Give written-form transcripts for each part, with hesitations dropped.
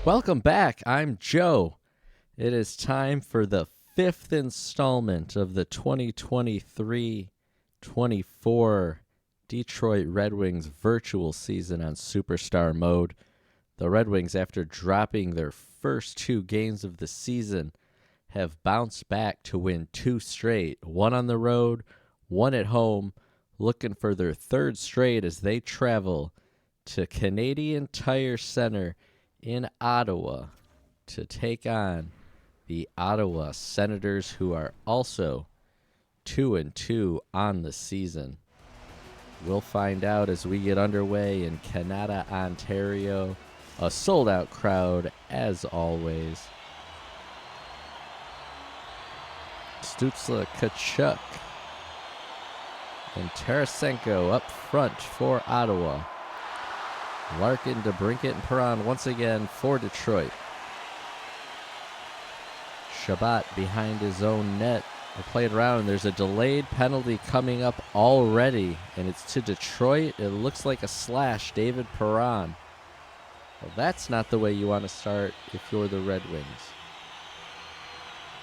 Welcome back. I'm Joe. It is time for the fifth installment of the 2023-24 Detroit Red Wings virtual season on Superstar Mode. The Red Wings, after dropping their first two games of the season, have bounced back to win two straight, one on the road, one at home, looking for their third straight as they travel to Canadian Tire Center in Ottawa to take on the Ottawa Senators, who are also 2-2 on the season. We'll find out as we get underway in Canada, Ontario. A sold-out crowd, as always. Stützle, Tkachuk, and Tarasenko up front for Ottawa. Larkin, DeBrincat, and Perron once again for Detroit. Shabbat behind his own net. They play it around. There's a delayed penalty coming up already, and it's to Detroit. It looks like a slash. David Perron. Well, that's not the way you want to start if you're the Red Wings.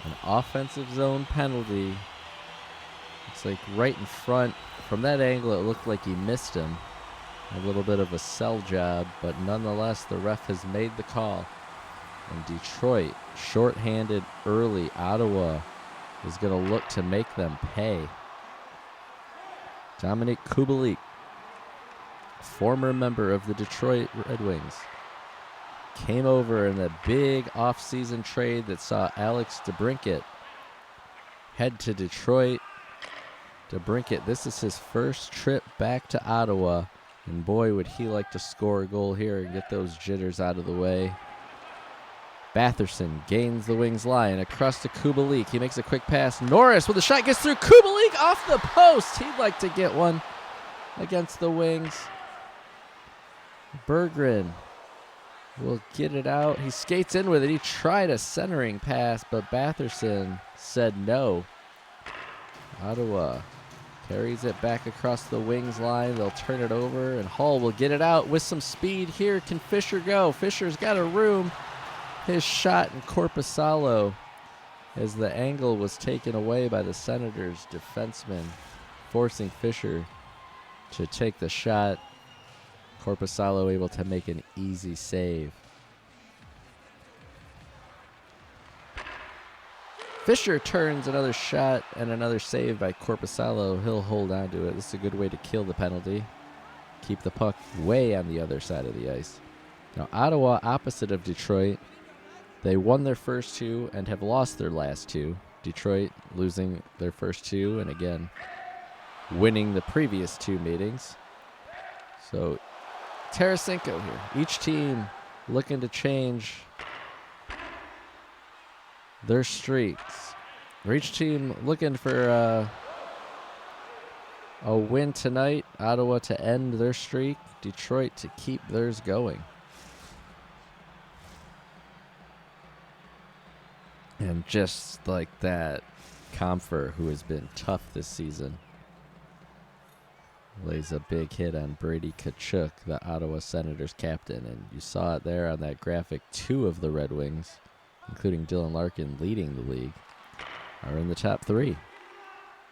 An offensive zone penalty. It's like right in front. From that angle, it looked like he missed him. A little bit of a sell job, but nonetheless, the ref has made the call. And Detroit, shorthanded early. Ottawa is going to look to make them pay. Dominic Kubalik, former member of the Detroit Red Wings, came over in the big offseason trade that saw Alex DeBrincat head to Detroit. DeBrincat, this is his first trip back to Ottawa. And boy, would he like to score a goal here and get those jitters out of the way. Batherson gains the Wings line across to Kubalik. He makes a quick pass. Norris with a shot gets through. Kubalik off the post. He'd like to get one against the Wings. Berggren will get it out. He skates in with it. He tried a centering pass, but Batherson said no. Ottawa carries it back across the Wings line. They'll turn it over, and Hall will get it out with some speed here. Can Fisher go? Fisher's got a room. His shot, and Korpisalo, as the angle was taken away by the Senators defenseman, forcing Fisher to take the shot. Korpisalo able to make an easy save. Fisher turns another shot and another save by Korpisalo. He'll hold on to it. This is a good way to kill the penalty. Keep the puck way on the other side of the ice. Now, Ottawa, opposite of Detroit, they won their first two and have lost their last two. Detroit losing their first two and, again, winning the previous two meetings. So, Tarasenko here. Each team looking to change their streaks. Or each team looking for a win tonight. Ottawa to end their streak. Detroit to keep theirs going. And just like that, Comfer, who has been tough this season, lays a big hit on Brady Tkachuk, the Ottawa Senators captain. And you saw it there on that graphic. Two of the Red Wings, including Dylan Larkin leading the league, are in the top three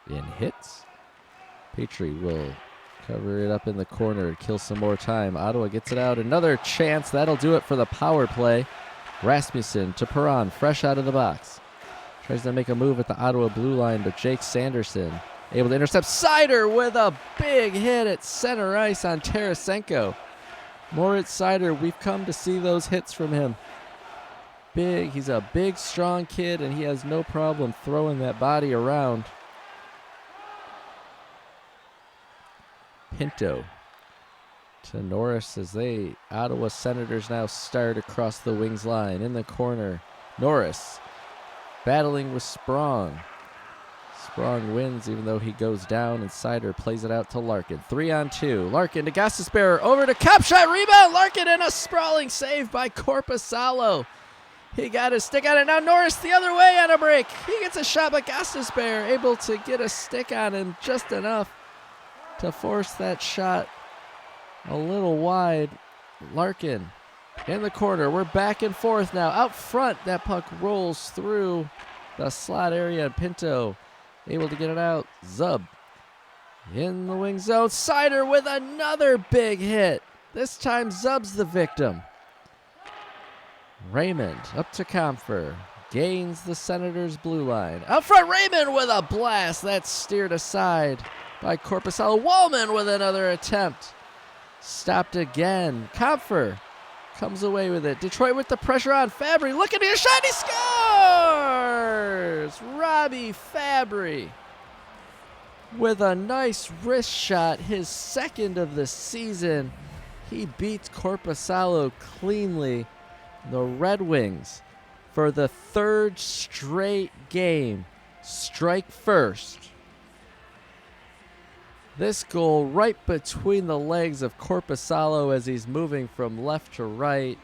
in hits. Petrie will cover it up in the corner, kill some more time. Ottawa gets it out. Another chance. That'll do it for the power play. Rasmussen to Perron, fresh out of the box. Tries to make a move at the Ottawa blue line, but Jake Sanderson able to intercept. Seider with a big hit at center ice on Tarasenko. Moritz Seider, we've come to see those hits from him. Big, he's a big, strong kid, and he has no problem throwing that body around. Pinto to Norris as they, Ottawa Senators, now start across the Wings line in the corner. Norris battling with Sprong. Sprong wins even though he goes down, and Seider plays it out to Larkin. 3-on-2. Larkin to Gostisbehere, over to Cup, shot, rebound. Larkin, and a sprawling save by Korpisalo. He got his stick on it. Now Norris the other way on a break. He gets a shot, but Gostisbehere able to get a stick on him just enough to force that shot a little wide. Larkin in the corner. We're back and forth now. Out front, that puck rolls through the slot area. Pinto able to get it out. Zub in the wing zone. Sider with another big hit. This time Zub's the victim. Raymond up to Comfer. Gains the Senators' blue line. Out front, Raymond with a blast. That's steered aside by Korpisalo. Wallman with another attempt. Stopped again. Comfer comes away with it. Detroit with the pressure on Fabry. Looking at his shot. He scores! Robbie Fabry with a nice wrist shot. His second of the season. He beats Korpisalo cleanly. The Red Wings, for the third straight game, strike first. This goal right between the legs of Korpisalo as he's moving from left to right.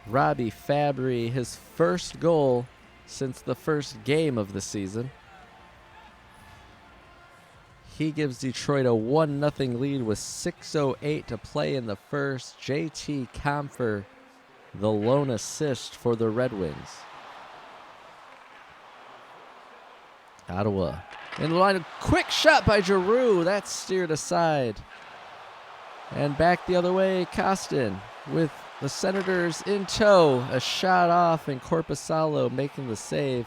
Robbie Fabry, his first goal since the first game of the season. He gives Detroit a 1-0 lead with 6:08 to play in the first. JT Comfer, the lone assist for the Red Wings. Ottawa in the line. A quick shot by Giroux. That's steered aside. And back the other way, Costin with the Senators in tow. A shot off and Korpisalo making the save.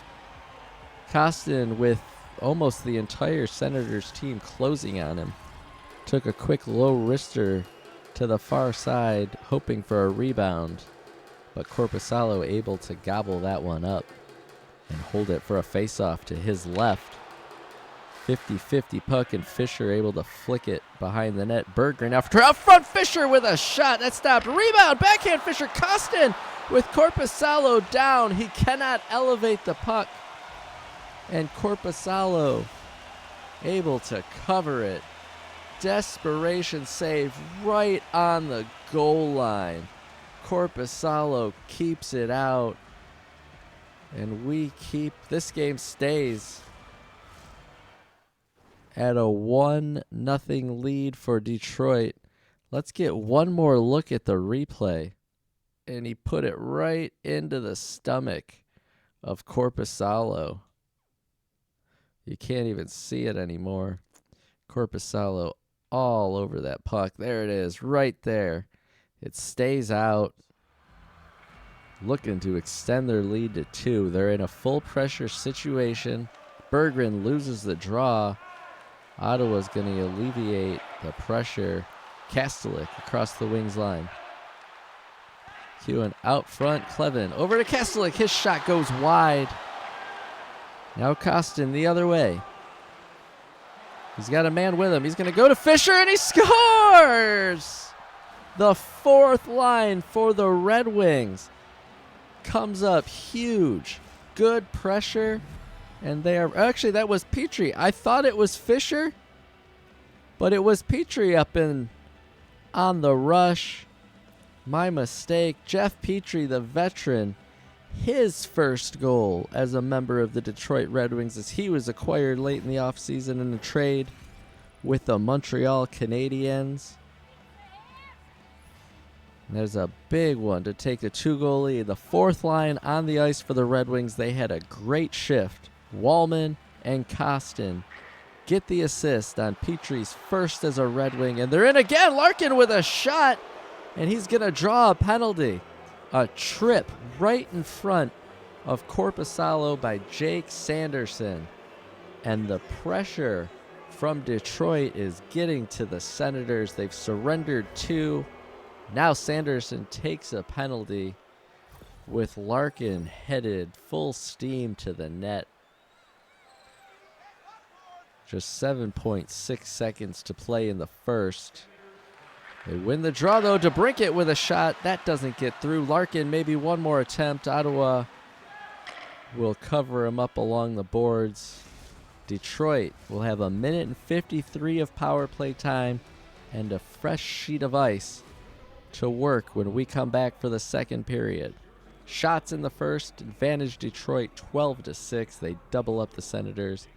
Costin with almost the entire Senators team closing on him. Took a quick low wrister to the far side, hoping for a rebound. But Korpisalo able to gobble that one up and hold it for a face-off to his left. 50-50 puck, and Fisher able to flick it behind the net. Berggren out front. Fisher with a shot. That stopped. Rebound. Backhand Fisher. Costin with Korpisalo down. He cannot elevate the puck. And Korpisalo able to cover it. Desperation save right on the goal line. Korpisalo keeps it out. And this game stays at a 1-0 lead for Detroit. Let's get one more look at the replay. And he put it right into the stomach of Korpisalo. You can't even see it anymore. Korpisalo all over that puck. There it is, right there. It stays out. Looking to extend their lead to 2. They're in a full pressure situation. Berggren loses the draw. Ottawa's going to alleviate the pressure. Kastelik across the wings line. Hewen out front. Clevin over to Kastelik. His shot goes wide. Now Costin the other way. He's got a man with him. He's going to go to Fisher, and he scores! The fourth line for the Red Wings comes up huge. Good pressure. And they are... Actually, that was Petrie. I thought it was Fisher, but it was Petrie up on the rush. My mistake. Jeff Petrie, the veteran, his first goal as a member of the Detroit Red Wings as he was acquired late in the offseason in a trade with the Montreal Canadiens. There's a big one to take a 2-goal lead. The fourth line on the ice for the Red Wings. They had a great shift. Wallman and Costin get the assist on Petrie's first as a Red Wing. And they're in again. Larkin with a shot. And he's going to draw a penalty. A trip right in front of Korpisalo by Jake Sanderson. And the pressure from Detroit is getting to the Senators. They've surrendered 2. Now Sanderson takes a penalty with Larkin headed full steam to the net. Just 7.6 seconds to play in the first. They win the draw, though. DeBrincat with a shot. That doesn't get through. Larkin, maybe one more attempt. Ottawa will cover him up along the boards. Detroit will have 1:53 of power play time and a fresh sheet of ice to work when we come back for the second period. Shots in the first, advantage Detroit 12-6. They double up the Senators.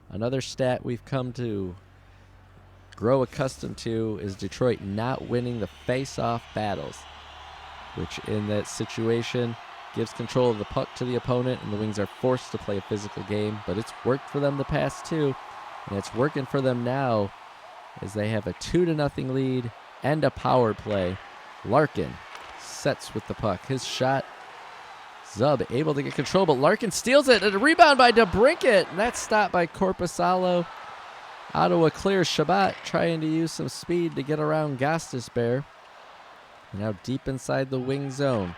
Another stat we've come to grow accustomed to is Detroit not winning the face-off battles. which in that situation gives control of the puck to the opponent, and the Wings are forced to play a physical game. But it's worked for them the past two, and it's working for them now as they have a 2-0 lead and a power play. Larkin sets with the puck. His shot, Zub able to get control, but Larkin steals it, and a rebound by DeBrincat, and that's stopped by Korpisalo. Ottawa clears. Shabbat trying to use some speed to get around Gostisbehere. Now deep inside the wing zone.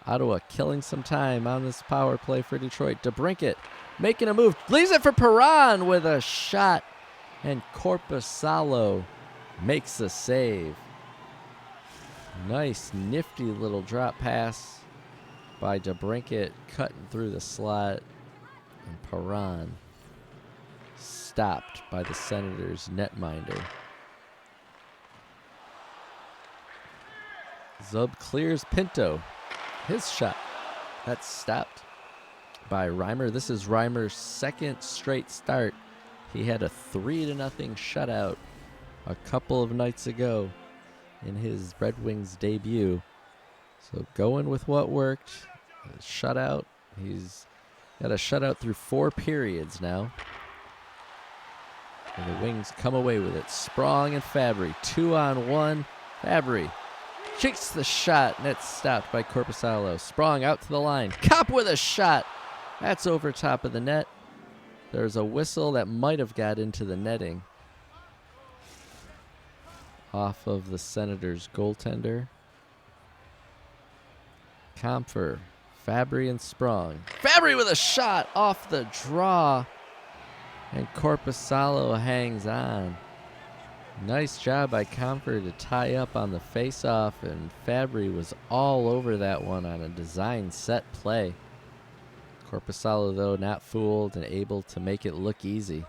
Ottawa killing some time on this power play for Detroit. DeBrincat making a move. Leaves it for Perron with a shot. And Korpisalo makes the save. Nice, nifty little drop pass by DeBrincat, cutting through the slot. And Perron stopped by the Senators' netminder. Zub clears Pinto. His shot. That's stopped by Reimer. This is Reimer's second straight start. He had a 3-0 shutout a couple of nights ago in his Red Wings debut. So going with what worked. A shutout. He's got a shutout through 4 periods now. And the Wings come away with it. Sprong and Fabry, 2-on-1. Fabry kicks the shot, and it's stopped by Korpisalo. Sprong out to the line. Kopp with a shot. That's over top of the net. There's a whistle that might have got into the netting off of the Senators' goaltender. Comfer, Fabry, and Sprong. Fabry with a shot off the draw. And Korpisalo hangs on. Nice job by Comfer to tie up on the face-off, and Fabry was all over that one on a design set play. Korpisalo, though, not fooled and able to make it look easy.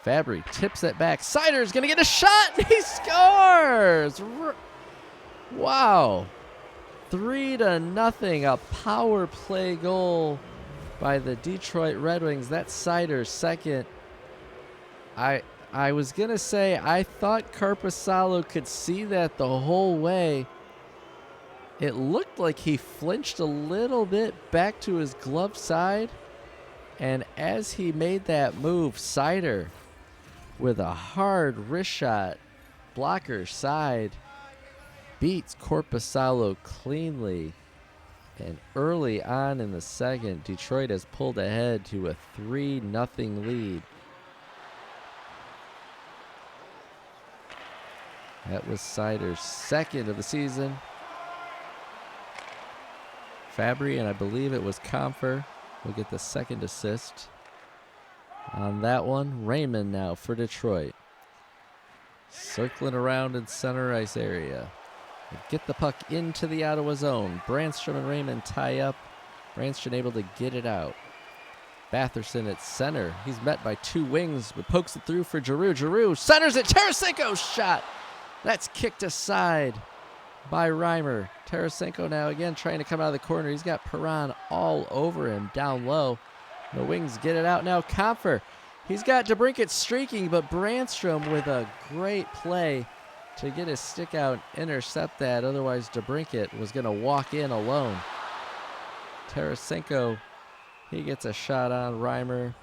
Fabry tips it back. Seider's going to get a shot, and he scores! Wow. 3-0, a power play goal by the Detroit Red Wings. That's Seider's second. I was going to say, I thought Korpisalo could see that the whole way. It looked like he flinched a little bit back to his glove side. And as he made that move, Seider, with a hard wrist shot, blocker side, beats Korpisalo cleanly. And early on in the second, Detroit has pulled ahead to a 3-0 lead. That was Seider's second of the season. Fabry, and I believe it was Comfer, will get the second assist on that one. Raymond now for Detroit. Circling around in center ice area. They get the puck into the Ottawa zone. Brandstrom and Raymond tie up. Brandstrom able to get it out. Batherson at center. He's met by 2 wings, but pokes it through for Giroux. Giroux centers it. Tarasenko's shot. That's kicked aside by Reimer. Tarasenko now again trying to come out of the corner. He's got Perron all over him down low. The Wings get it out now. Comfer. He's got DeBrincat streaking, but Brandstrom with a great play to get his stick out and intercept that. Otherwise, DeBrincat was going to walk in alone. Tarasenko, he gets a shot on Reimer,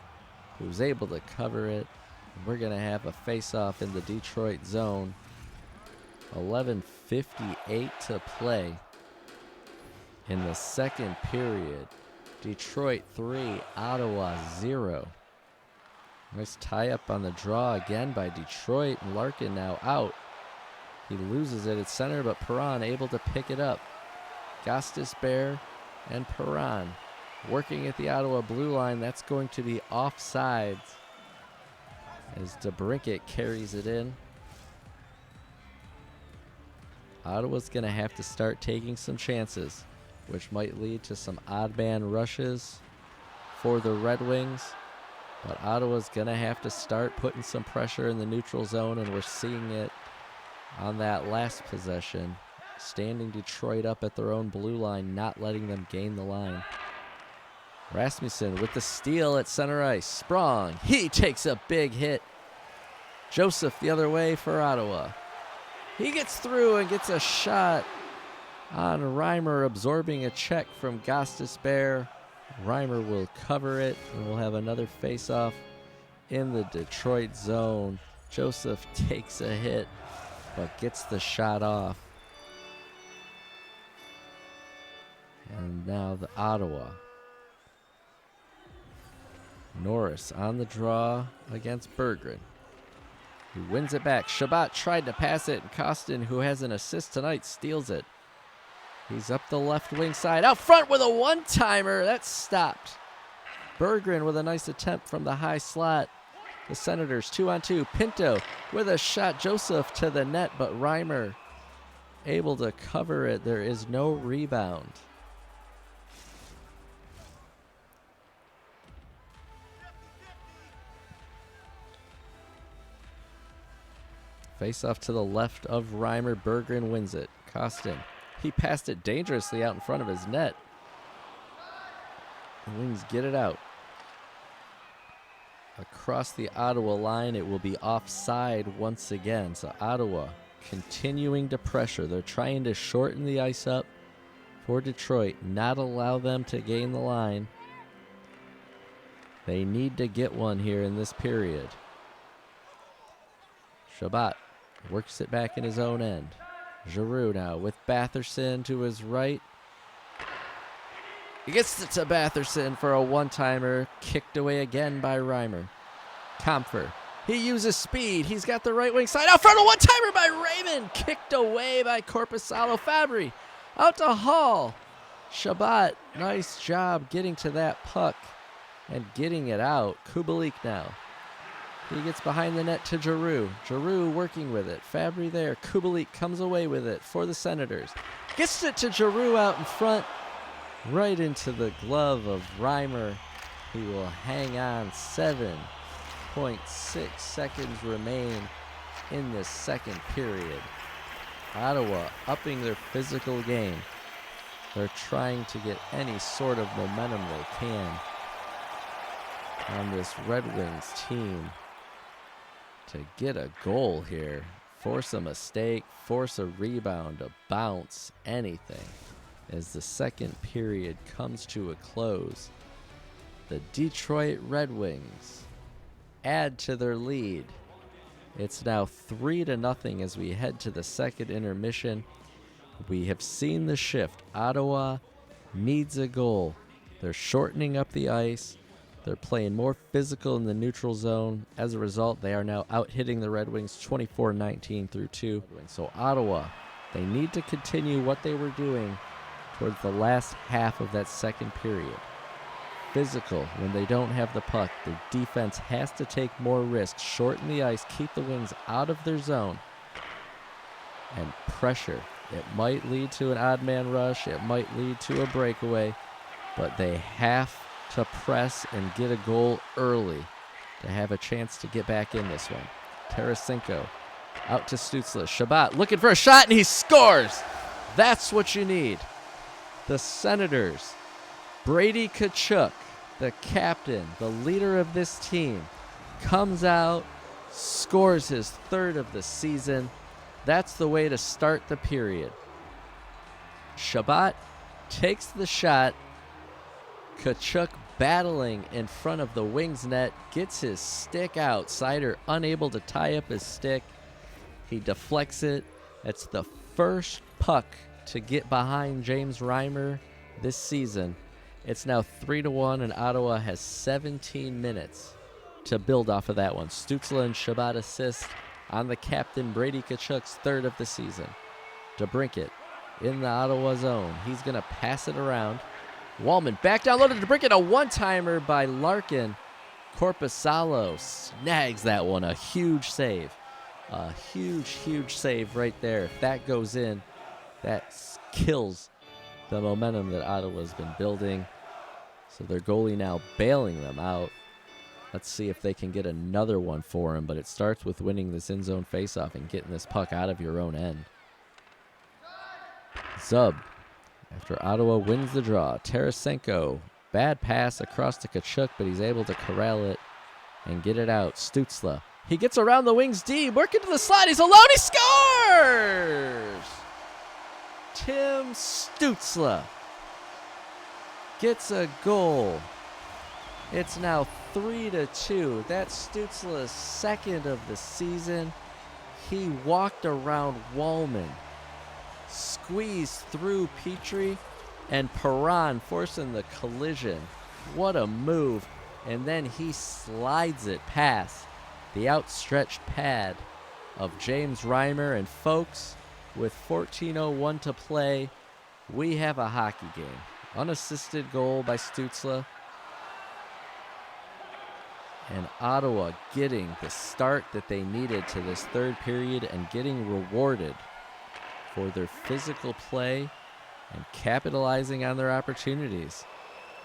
who's able to cover it. We're going to have a face-off in the Detroit zone. 11:58 to play in the second period. Detroit 3, Ottawa 0. Nice tie-up on the draw again by Detroit, and Larkin now out. He loses it at center, but Perron able to pick it up. Gostisbehere and Perron working at the Ottawa blue line. That's going to be offsides as DeBrincat carries it in. Ottawa's going to have to start taking some chances, which might lead to some odd man rushes for the Red Wings. But Ottawa's going to have to start putting some pressure in the neutral zone, and we're seeing it on that last possession. Standing Detroit up at their own blue line, not letting them gain the line. Rasmussen with the steal at center ice. Sprong, he takes a big hit. Joseph the other way for Ottawa. He gets through and gets a shot on Reimer, absorbing a check from Gostisbehere. Reimer will cover it, and we'll have another face-off in the Detroit zone. Joseph takes a hit, but gets the shot off. And now the Ottawa. Norris on the draw against Berggren, who wins it back. Shabbat tried to pass it, and Costin, who has an assist tonight, steals it. He's up the left wing side. Out front with a one-timer. That's stopped. Berggren with a nice attempt from the high slot. The Senators 2-on-2. Pinto with a shot. Joseph to the net, but Reimer able to cover it. There is no rebound. Face off to the left of Reimer. Berggren wins it. Costin. He passed it dangerously out in front of his net. The Wings get it out. Across the Ottawa line, it will be offside once again. So Ottawa continuing to pressure. They're trying to shorten the ice up for Detroit, not allow them to gain the line. They need to get one here in this period. Shabbat works it back in his own end. Giroux now with Batherson to his right. He gets it to Batherson for a one-timer. Kicked away again by Reimer. Comfer. He uses speed. He's got the right wing side. Out front, a one-timer by Raymond. Kicked away by Corpusalo. Fabry out to Hall. Shabbat, nice job getting to that puck and getting it out. Kubalik now. He gets behind the net to Giroux. Giroux working with it. Fabry there. Kubalik comes away with it for the Senators. Gets it to Giroux out in front. Right into the glove of Reimer. He will hang on. 7.6 seconds remain in this second period. Ottawa upping their physical game. They're trying to get any sort of momentum they can on this Red Wings team to get a goal here. Force a mistake, force a rebound, a bounce, anything. As the second period comes to a close, the Detroit Red Wings add to their lead. It's now 3-0 as we head to the second intermission. We have seen the shift. Ottawa needs a goal. They're shortening up the ice. They're playing more physical in the neutral zone. As a result, they are now out-hitting the Red Wings 24-19 through 2. So Ottawa, they need to continue what they were doing towards the last half of that second period. Physical when they don't have the puck. The defense has to take more risks, shorten the ice, keep the Wings out of their zone, and pressure. It might lead to an odd man rush. It might lead to a breakaway, but they have to press and get a goal early to have a chance to get back in this one. Tarasenko out to Stützle. Shabbat looking for a shot, and he scores. That's what you need. The Senators, Brady Tkachuk, the captain, the leader of this team, comes out, scores his third of the season. That's the way to start the period. Shabbat takes the shot. Tkachuk battling in front of the Wings net, gets his stick out. Seider unable to tie up his stick. He deflects it. That's the first puck to get behind James Reimer this season. It's now 3-1, and Ottawa has 17 minutes to build off of that one. Stützle and Shabbat assist on the captain, Brady Tkachuk's third of the season. DeBrincat in the Ottawa zone. He's going to pass it around. Wallman back down low to DeBrincat. A one-timer by Larkin. Corpusalo snags that one. A huge save. A huge, huge save right there. If that goes in, that kills the momentum that Ottawa's been building. So their goalie now bailing them out. Let's see if they can get another one for him, but it starts with winning this in-zone faceoff and getting this puck out of your own end. Zub, after Ottawa wins the draw. Tarasenko, bad pass across to Tkachuk, but he's able to corral it and get it out. Stützle, he gets around the Wings D, working to the slide. He's alone, he scores! Tim Adam Stützle gets a goal. It's now 3-2. That's Stützle's second of the season. He walked around Wallman, squeezed through Petrie, and Perron forcing the collision. What a move. And then he slides it past the outstretched pad of James Reimer. And folks, with 14:01 to play, we have a hockey game. Unassisted goal by Stützle. And Ottawa getting the start that they needed to this third period and getting rewarded for their physical play and capitalizing on their opportunities.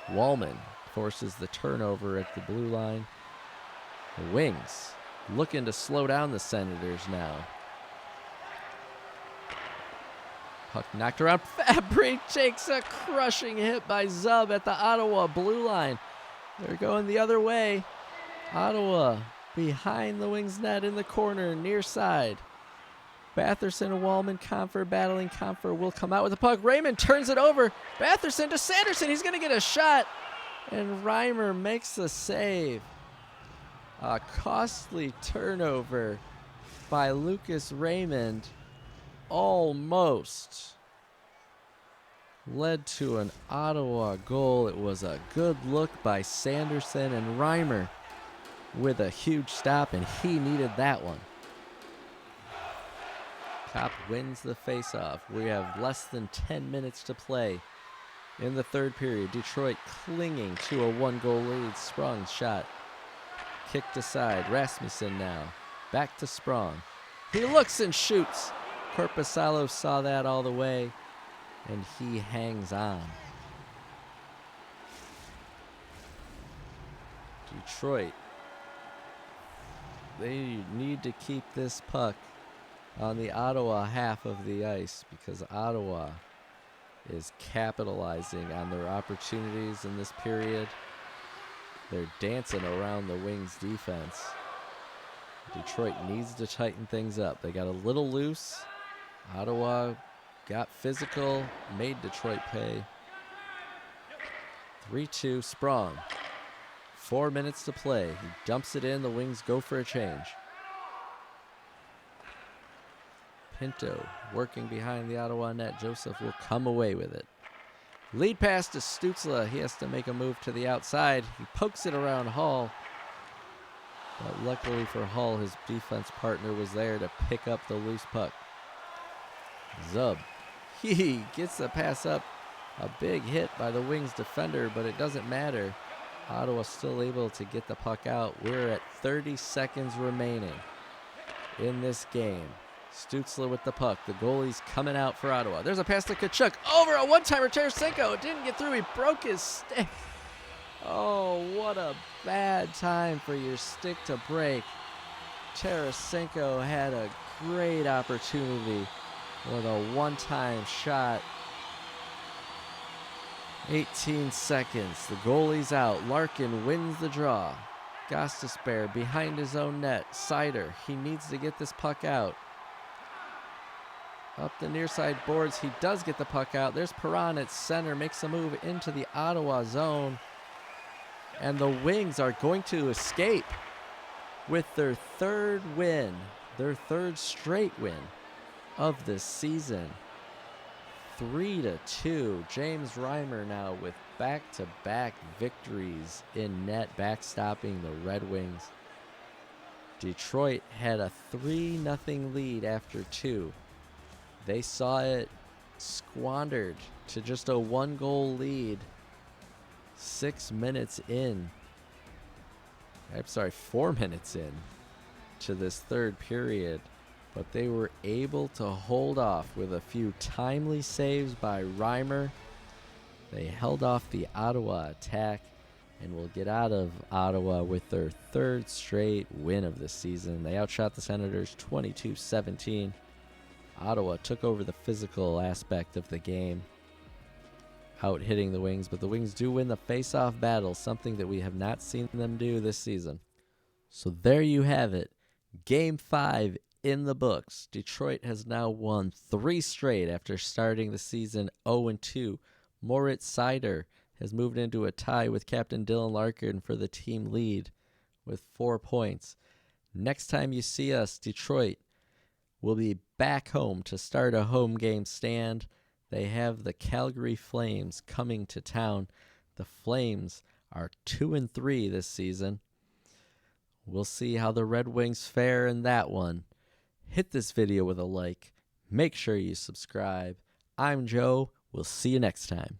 Wallman forces the turnover at the blue line. The Wings looking to slow down the Senators now. Puck knocked around. Fabry takes a crushing hit by Zub at the Ottawa blue line. They're going the other way. Ottawa behind the Wings net in the corner, near side. Batherson and Wallman, Comfer battling. Comfer will come out with the puck. Raymond turns it over. Batherson to Sanderson. He's going to get a shot. And Reimer makes the save. A costly turnover by Lucas Raymond almost led to an Ottawa goal. It was a good look by Sanderson, and Reimer with a huge stop, and he needed that one. Kopp wins the faceoff. We have less than 10 minutes to play in the third period. Detroit clinging to a 1-goal lead. Sprong's shot kicked aside. Rasmussen now back to Sprong. He looks and shoots. Korpisalo saw that all the way, and he hangs on. Detroit, they need to keep this puck on the Ottawa half of the ice because Ottawa is capitalizing on their opportunities in this period. They're dancing around the Wings defense. Detroit needs to tighten things up. They got a little loose. Ottawa got physical, made Detroit pay. 3-2, Sprong. 4 minutes to play. He dumps it in. The Wings go for a change. Pinto working behind the Ottawa net. Joseph will come away with it. Lead pass to Stützle. He has to make a move to the outside. He pokes it around Hall. But luckily for Hall, his defense partner was there to pick up the loose puck. Zub. He gets the pass up. A big hit by the Wings defender, but it doesn't matter. Ottawa still able to get the puck out. We're at 30 seconds remaining in this game. Stützle with the puck. The goalie's coming out for Ottawa. There's a pass to Tkachuk. Over a one-timer. Tarasenko. It didn't get through. He broke his stick. Oh, what a bad time for your stick to break. Tarasenko had a great opportunity with a one-time shot. 18 seconds. The goalie's out. Larkin wins the draw. Gostisbehere behind his own net. Seider. He needs to get this puck out. Up the near side boards. He does get the puck out. There's Perron at center. Makes a move into the Ottawa zone. And the Wings are going to escape with their third win. Their third straight win of this season. 3-2. James Reimer now with back-to-back victories in net, backstopping the Red Wings. Detroit had a 3-0 lead after 2. They saw it squandered to just a 1-goal lead 6 minutes in. I'm sorry, 4 minutes in to this third period. But they were able to hold off with a few timely saves by Reimer. They held off the Ottawa attack and will get out of Ottawa with their third straight win of the season. They outshot the Senators 22-17. Ottawa took over the physical aspect of the game, out hitting the Wings, but the Wings do win the face-off battle, something that we have not seen them do this season. So there you have it. Game 5 in the books. Detroit has now won 3 straight after starting the season 0-2. Moritz Seider has moved into a tie with captain Dylan Larkin for the team lead with 4 points. Next time you see us, Detroit will be back home to start a home game stand. They have the Calgary Flames coming to town. The Flames are 2-3 this season. We'll see how the Red Wings fare in that one. Hit this video with a like. Make sure you subscribe. I'm Joe. We'll see you next time.